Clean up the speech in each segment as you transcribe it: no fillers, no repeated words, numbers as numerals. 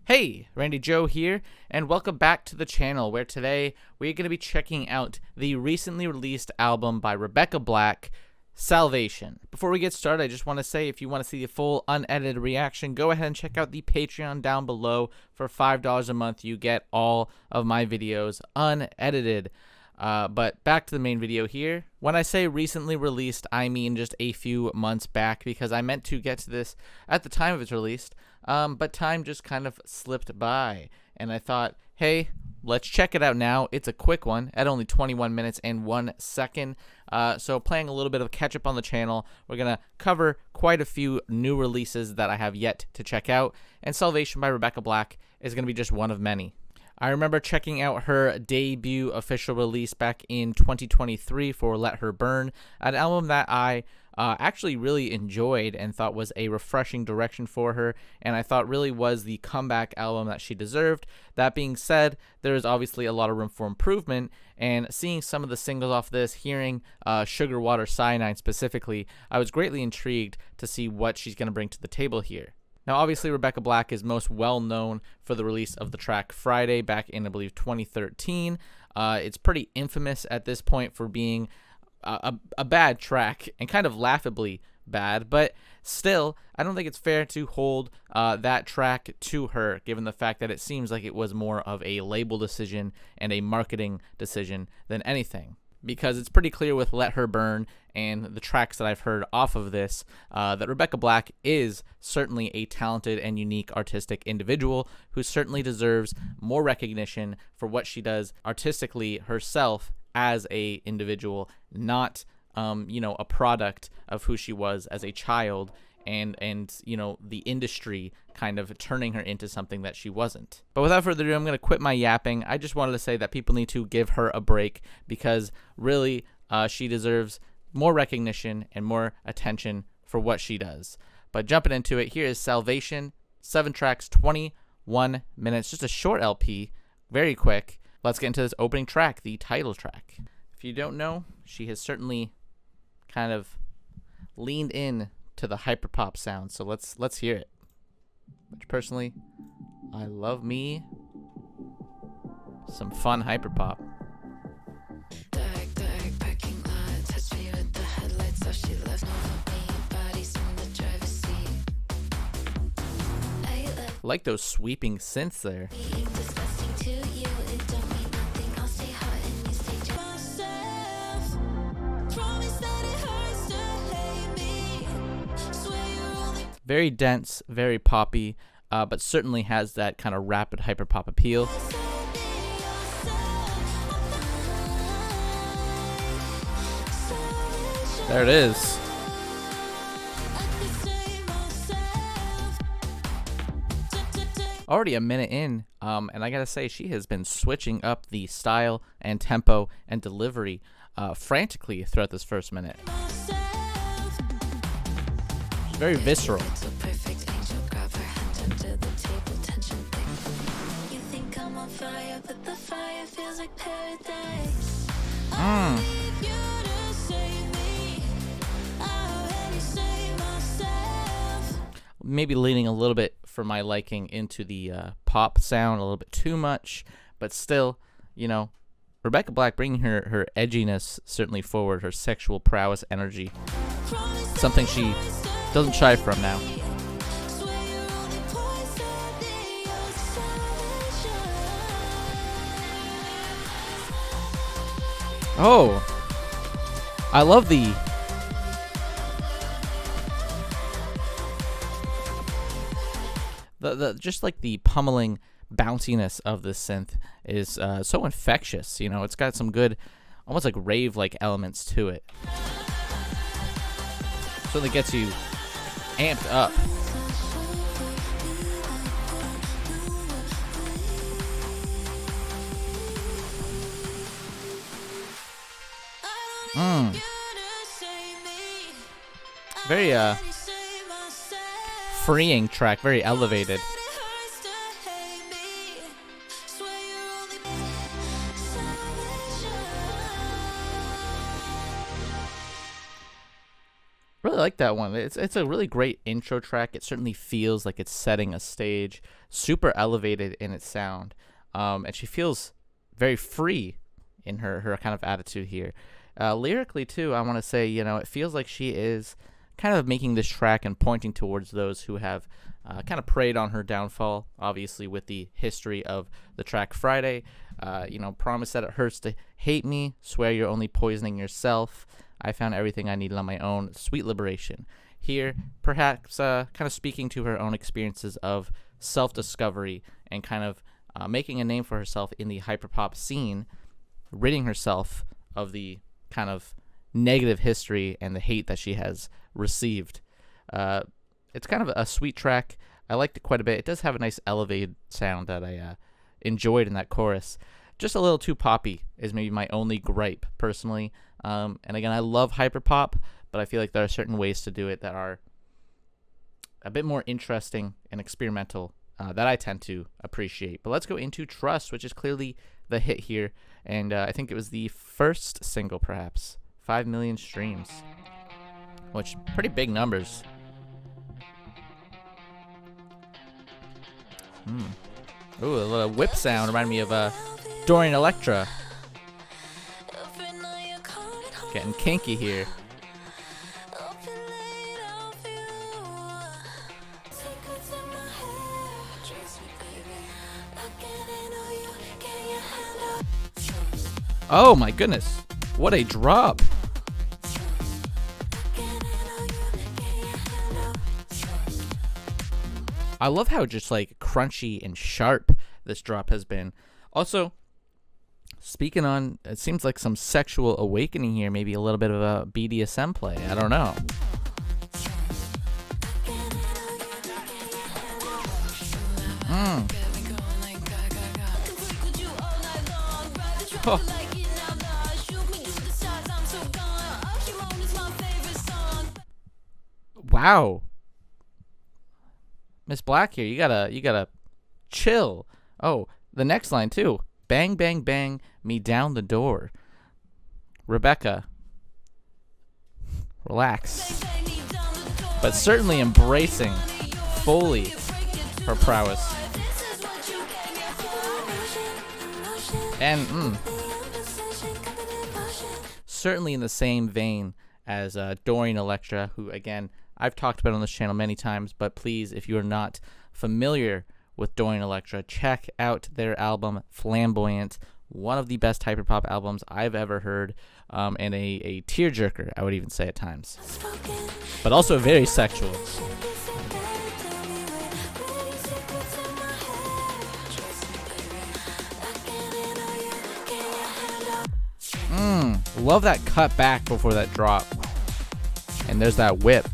Hey, Randy Joe here, and welcome back to the channel where today we're going to be checking out the recently released album by Rebecca Black, Salvation. Before we get started, I just want to say if you want to see the full unedited reaction, go ahead and check out the Patreon down below. For $5 a month, you get all of my videos unedited. But back to the main video here. When I say recently released, I mean just a few months back, because I meant to get to this at the time of its release, but time just kind of slipped by, and I thought, hey, let's check it out now. It's a quick one at only 21 minutes and 1 second. So playing a little bit of catch up on the channel, we're going to cover quite a few new releases that I have yet to check out, and Salvation by Rebecca Black is going to be just one of many. I remember checking out her debut official release back in 2023 for Let Her Burn, an album that I actually really enjoyed and thought was a refreshing direction for her, and I thought really was the comeback album that she deserved. That being said, there is obviously a lot of room for improvement, and seeing some of the singles off this, hearing Sugar Water Cyanide specifically, I was greatly intrigued to see what she's going to bring to the table here. Now, obviously, Rebecca Black is most well known for the release of the track Friday back in, I believe, 2013. It's pretty infamous at this point for being a bad track, and kind of laughably bad, but still, I don't think it's fair to hold that track to her, given the fact that it seems like it was more of a label decision and a marketing decision than anything. Because it's pretty clear with Let Her Burn and the tracks that I've heard off of this that Rebecca Black is certainly a talented and unique artistic individual who certainly deserves more recognition for what she does artistically herself as a individual, not a product of who she was as a child, and the industry kind of turning her into something that she wasn't. But without further ado, I'm going to quit my yapping. I just wanted to say that people need to give her a break, because really she deserves more recognition and more attention for what she does. But jumping into it, here is Salvation, 7 tracks, 21 minutes, just a short LP, very quick. Let's get into this opening track, the title track. If you don't know, she has certainly kind of leaned in to the hyperpop sound, so let's hear it. Which personally, I love me some fun hyperpop. I like those sweeping synths there. Very dense, very poppy, but certainly has that kind of rapid hyperpop appeal. There it is. Already a minute in, and I gotta say, she has been switching up the style and tempo and delivery frantically throughout this first minute. Very visceral. Maybe leaning a little bit, for my liking, into the pop sound a little bit too much, but still, Rebecca Black bringing her edginess certainly forward, her sexual prowess energy, something she doesn't shy from now. Oh, I love the just like the pummeling bounciness of this synth is so infectious. It's got some good, almost like rave-like elements to it. Certainly gets you amped up. Very freeing track, very elevated. really like that one. It's a really great intro track. It certainly feels like it's setting a stage, super elevated in its sound, and she feels very free in her kind of attitude here. Lyrically too, I want to say, it feels like she is kind of making this track and pointing towards those who have kind of preyed on her downfall, obviously with the history of the track Friday. Promise that it hurts to hate me, swear you're only poisoning yourself. I found everything I needed on my own. Sweet liberation. Here, perhaps kind of speaking to her own experiences of self-discovery and kind of making a name for herself in the hyperpop scene, ridding herself of the kind of negative history and the hate that she has received. It's kind of a sweet track. I liked it quite a bit. It does have a nice elevated sound that I enjoyed in that chorus. Just a little too poppy is maybe my only gripe, personally. And again, I love hyperpop, but I feel like there are certain ways to do it that are a bit more interesting and experimental that I tend to appreciate. But let's go into Trust, which is clearly the hit here. And I think it was the first single, perhaps. 5 million streams, which pretty big numbers. Ooh, a little whip sound reminded me of Dorian Electra. Getting kinky here. Oh my goodness, what a drop. I love how just like crunchy and sharp this drop has been. Also, speaking on, it seems like some sexual awakening here, maybe a little bit of a BDSM play. I don't know. Oh. Wow. Miss Black here, you gotta chill. Oh, the next line too. Bang, bang, bang, me down the door. Rebecca, relax. But certainly embracing fully her prowess. And certainly in the same vein as Dorian Electra, who, again, I've talked about on this channel many times, but please, if you are not familiar with Dorian Electra, check out their album Flamboyant, one of the best hyperpop albums I've ever heard, and a tearjerker, I would even say at times, but also very sexual. Love that cut back before that drop. And there's that whip.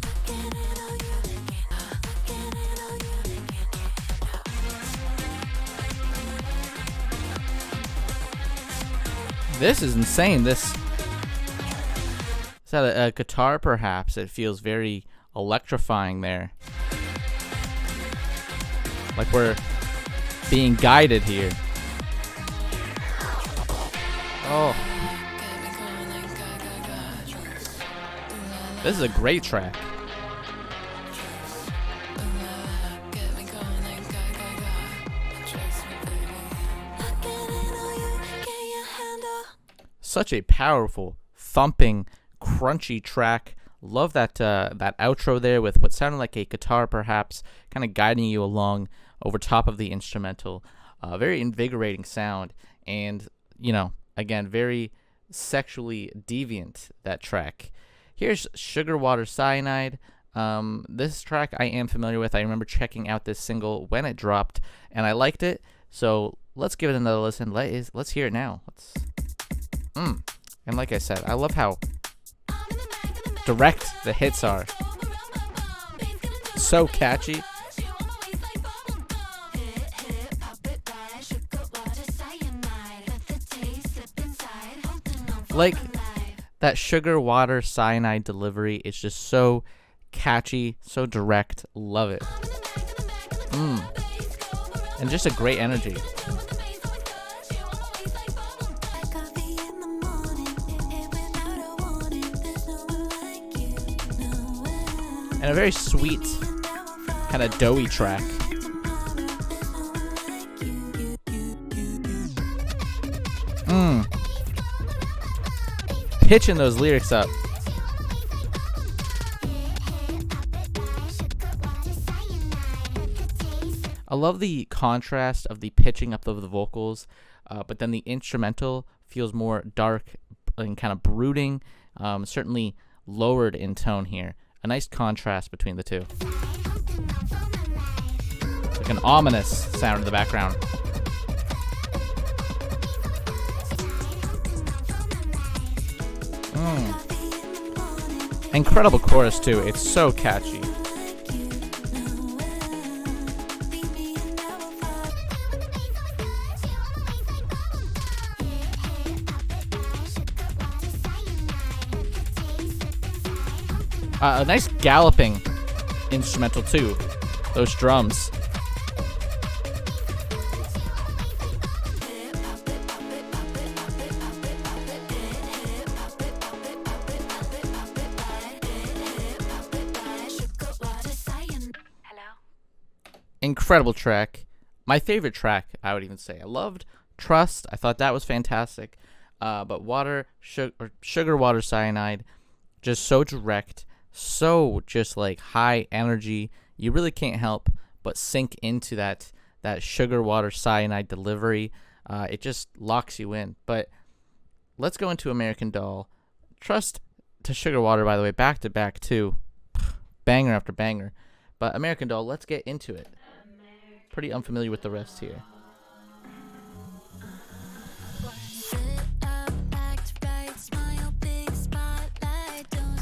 This is insane. Is that a guitar perhaps? It feels very electrifying there. Like we're being guided here. Oh. This is a great track. Such a powerful, thumping, crunchy track. Love that that outro there with what sounded like a guitar, perhaps, kind of guiding you along over top of the instrumental. Very invigorating sound, and again, very sexually deviant, that track. Here's Sugar Water Cyanide. This track I am familiar with. I remember checking out this single when it dropped, and I liked it. So let's give it another listen. Let's hear it now. And like I said, I love how direct the hits are. So catchy. Like, that Sugar Water Cyanide delivery is just so catchy, so direct. Love it. And just a great energy. and a very sweet, kind of doughy track. Pitching those lyrics up. I love the contrast of the pitching up of the vocals, but then the instrumental feels more dark and kind of brooding, certainly lowered in tone here. A nice contrast between the two. Like an ominous sound in the background. Incredible chorus too. It's so catchy. A nice galloping instrumental too. Those drums. Incredible track. My favorite track, I would even say. I loved Trust. I thought that was fantastic. But Sugar Water Cyanide, just so direct, so just like high energy. You really can't help but sink into that Sugar Water Cyanide delivery. It just locks you in. But let's go into American Doll. Trust to Sugar Water, by the way, back to back too. Banger after banger. But American Doll, let's get into it. Pretty unfamiliar with the rest here.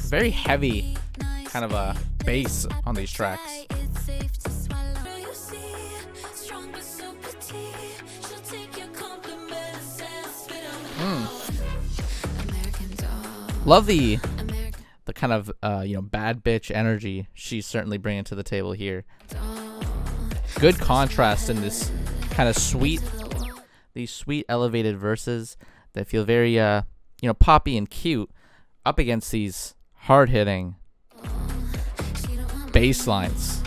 Very heavy kind of a bass on these tracks. Love the kind of bad bitch energy she's certainly bringing to the table here. Good contrast in this kind of these sweet elevated verses that feel very poppy and cute up against these hard-hitting bass lines.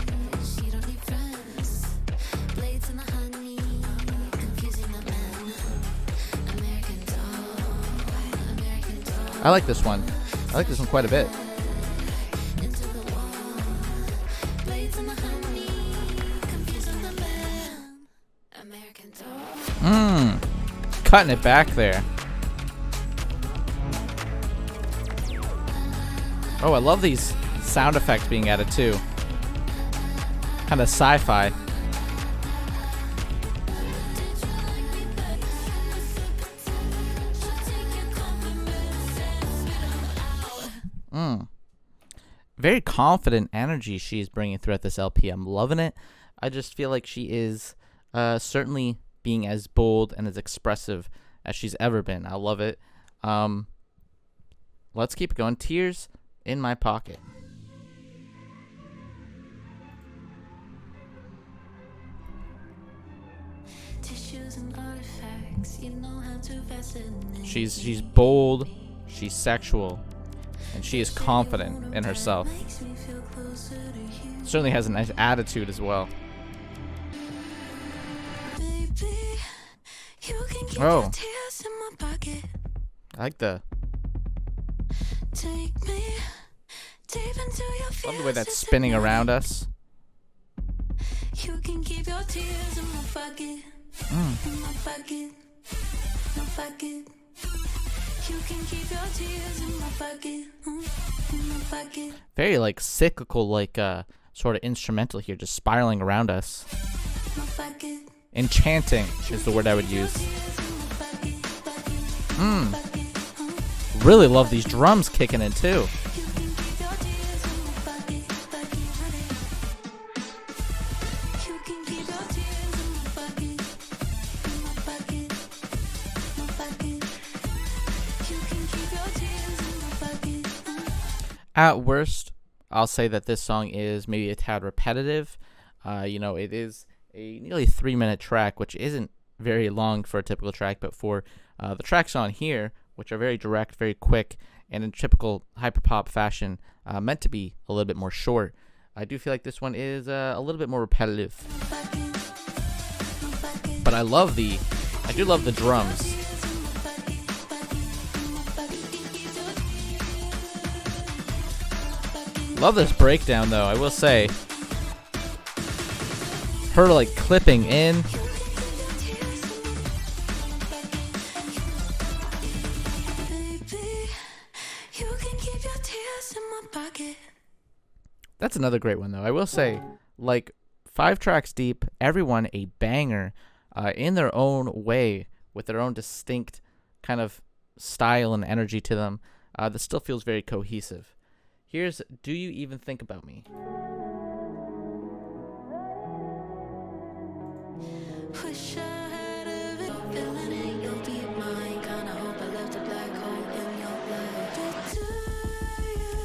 I like this one. I like this one quite a bit. Cutting it back there. Oh, I love these sound effects being added too. Kind of sci-fi. Very confident energy she's bringing throughout this LP. I'm loving it. I just feel like she is certainly being as bold and as expressive as she's ever been. I love it. Let's keep going. Tears in My Pocket. She's bold, she's sexual, and she is confident in herself. Certainly has a nice attitude as well. Oh, I like the love the way that's spinning around us. You can keep your tears in my pocket. In my pocket. My pocket. You can keep your tears in my pocket. In my pocket. Very like cyclical, like sort of instrumental here, just spiraling around us. Enchanting is the word I would use. Really love these drums kicking in too. At worst, I'll say that this song is maybe a tad repetitive. It is a nearly 3-minute track, which isn't very long for a typical track, but for the tracks on here, which are very direct, very quick, and in typical hyperpop fashion, meant to be a little bit more short. I do feel like this one is a little bit more repetitive. But I do love the drums. Love this breakdown though, I will say. Her like clipping in. That's another great one though. I will say, like 5 tracks deep, everyone a banger in their own way with their own distinct kind of style and energy to them that still feels very cohesive. Here's Do You Even Think About Me?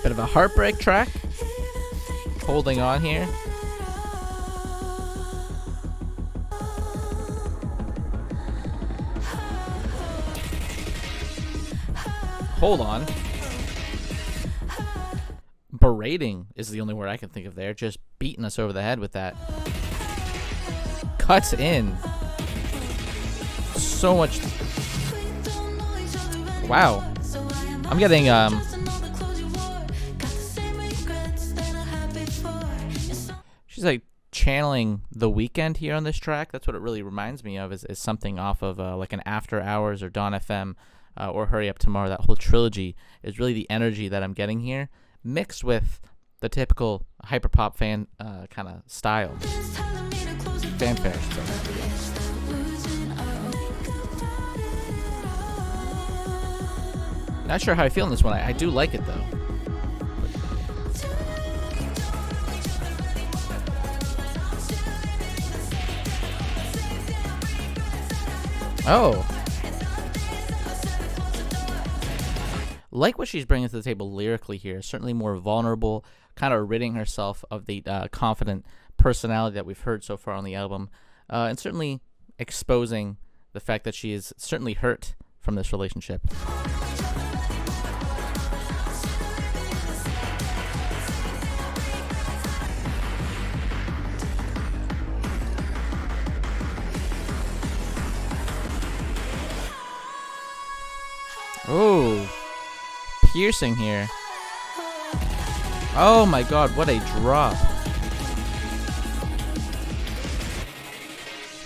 Bit of a heartbreak track. Holding on here. Hold on. Berating is the only word I can think of there. Just beating us over the head with that. Cuts in. So much. Wow. I'm getting she's like channeling The Weeknd here on this track. That's what it really reminds me of, is something off of like an After Hours or Dawn FM or Hurry Up Tomorrow. That whole trilogy is really the energy that I'm getting here, mixed with the typical hyperpop fan kind of style. Fanfare. Not sure how I feel in this one. I do like it though. Oh. Like what she's bringing to the table lyrically here. Certainly more vulnerable, kind of ridding herself of the confident personality that we've heard so far on the album. And certainly exposing the fact that she is certainly hurt from this relationship. Oh, piercing here. Oh my god, what a drop.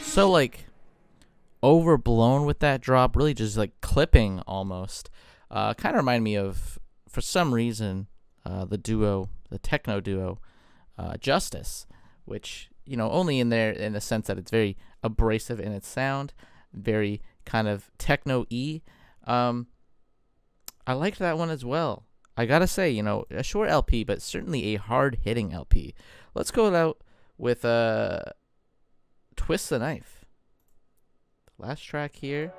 So like overblown with that drop, really just like clipping almost. Kind of remind me of, for some reason, the techno duo, Justice, which, you know, only in there in the sense that it's very abrasive in its sound, very kind of techno-y. I liked that one as well. I gotta say, you know, a short LP, but certainly a hard-hitting LP. Let's go out with Twist the Knife. Last track here.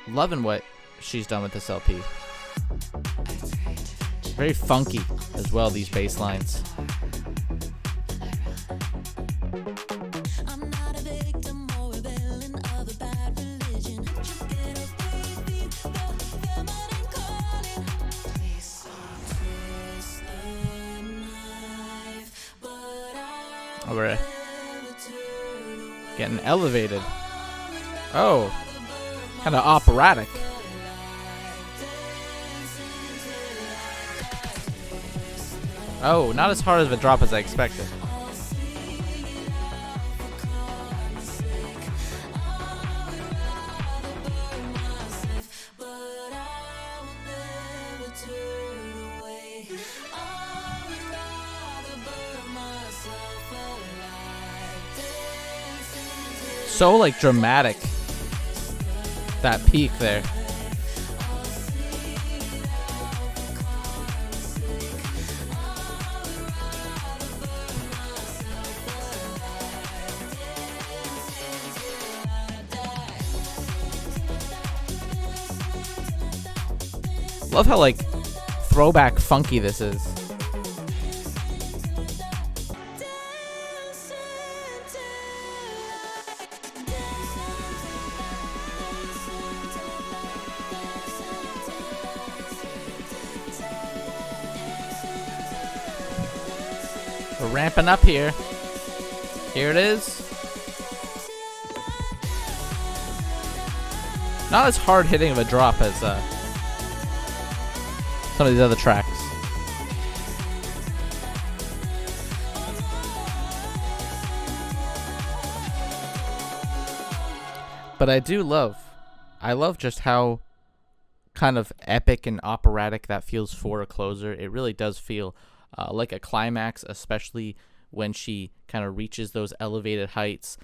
Loving what she's done with this LP. Very funky as well, these bass lines. We're getting elevated. Oh, kind of operatic. Oh, not as hard of a drop as I expected. So like dramatic, that peak there. Love how like throwback funky this is. We're ramping up here. Here it is. Not as hard hitting of a drop as some of these other tracks. But I love just how kind of epic and operatic that feels for a closer. It really does feel like a climax, especially when she kind of reaches those elevated heights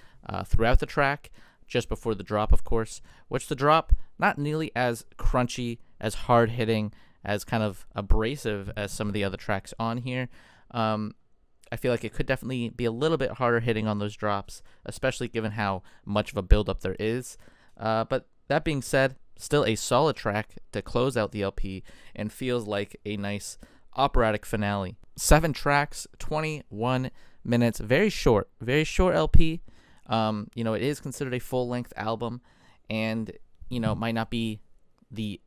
throughout the track, just before the drop, of course, which the drop, not nearly as crunchy, as hard-hitting, as kind of abrasive as some of the other tracks on here. I feel like it could definitely be a little bit harder hitting on those drops, especially given how much of a build-up there is. But that being said, still a solid track to close out the LP and feels like a nice operatic finale. 7 tracks, 21 minutes, very short LP. It is considered a full-length album, and it might not be the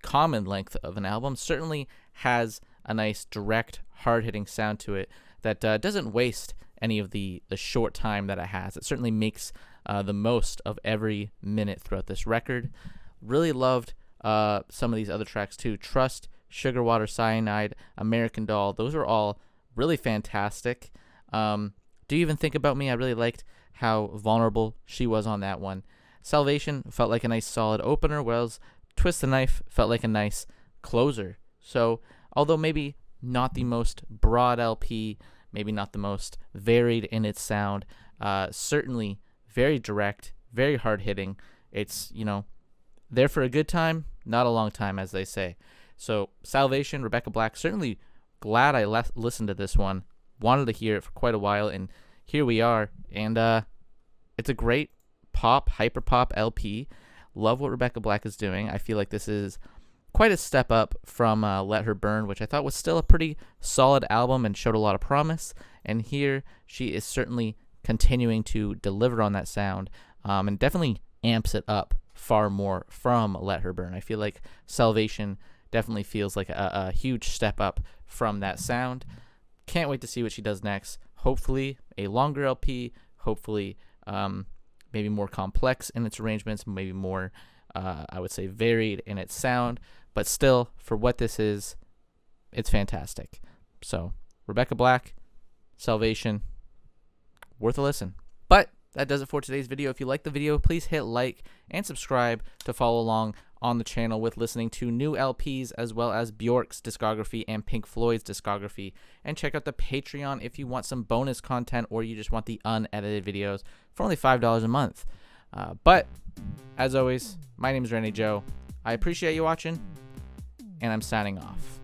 common length of an album. Certainly has a nice, direct, hard-hitting sound to it that doesn't waste any of the short time that it has. It certainly makes the most of every minute throughout this record. Really loved some of these other tracks too. Trust, Sugar Water Cyanide, American Doll. Those are all really fantastic. Do You Even Think About Me? I really liked how vulnerable she was on that one. Salvation felt like a nice solid opener, whereas Twist the Knife felt like a nice closer. So although maybe not the most broad LP, maybe not the most varied in its sound, certainly very direct, very hard-hitting. It's, there for a good time, not a long time, as they say. So Salvation, Rebecca Black, certainly glad I listened to this one. Wanted to hear it for quite a while, and here we are. And it's a great pop, hyperpop LP. Love what Rebecca Black is doing. I feel like this is quite a step up from Let Her Burn, which I thought was still a pretty solid album and showed a lot of promise. And here she is certainly continuing to deliver on that sound, and definitely amps it up far more from Let Her Burn. I feel like Salvation definitely feels like a huge step up from that sound. Can't wait to see what she does next. Hopefully a longer LP, hopefully maybe more complex in its arrangements, maybe more, I would say, varied in its sound. But still, for what this is, it's fantastic. So, Rebecca Black, Salvation, worth a listen. But that does it for today's video. If you like the video, please hit like and subscribe to follow along on the channel with listening to new LPs as well as Bjork's discography and Pink Floyd's discography. And check out the Patreon if you want some bonus content or you just want the unedited videos for only $5 a month. But, as always, my name is Randy Joe. I appreciate you watching, and I'm signing off.